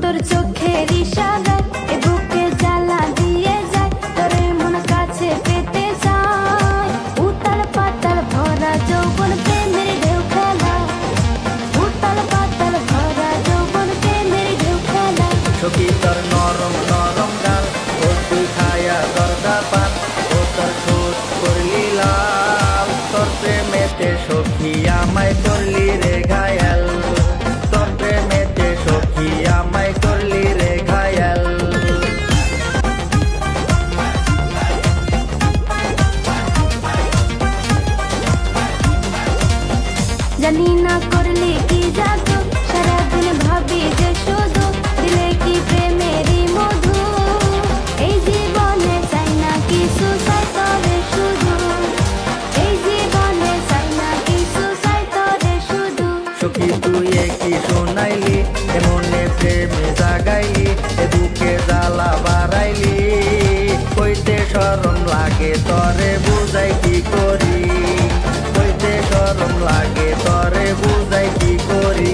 তোর চোখের ইশারায় এ বুকে জ্বালা দিয়ে যায়, তোরে মন কাছে পেতে চায়। উতাল পাতাল ভরা যৌবন প্রেমের ঢেউ খেলা, উতাল পাতাল ভরা যৌবন প্রেমের ঢেউ খেলা। সখী তোর নরম নরম গাল, ও তুই খায়া দরদা পান, ও তোর ঠোঁট করলি লাল। তোর প্রেমেতে সখী আমায় করলি রে ঘায়াল, তোর প্রেমেতে সখী আমায় করলি রে ঘায়াল। জানি না করলে কি জাদু, সারাদিন ভাবি যে শুধু দিলে কি প্রেমেরই মধু। এই জীবনে চাই না কিছু চাই তরে শুধু, এই জীবনে চাই না কিছু চাই তরে শুধু। সখী তুই কি শোনাইলি, এমনে প্রেমে জাগাইলি, এ বুকে জ্বালা বাড়াইলি। কইতে শরম লাগে তরে বুঝাই কি করি, কইতে শরম লাগে তরে বুঝাই কি করি।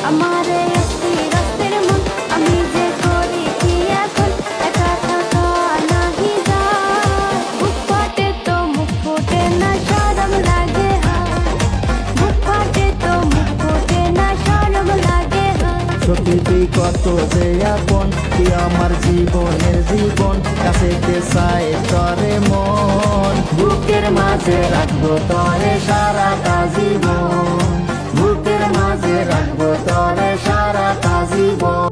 আমার অস্থির অস্থির মন, আমি যে করি কি এখন, একা থাকা নাহি যায়। বুক ফাটে তো মুখ ফোটে না, শরম লাগে হায়। বুক ফাটে তো মুখ ফোটে না, শরম লাগে হায়। সখী তুই কত যে আপন, তুই আমার জীবনের জীবন, কাছেতে চাই তরে মন। বুকের মাঝে রাখবো তরে সারাটা জীবন, বুকের মাঝে রাখবো তরে সারাটা জীবন।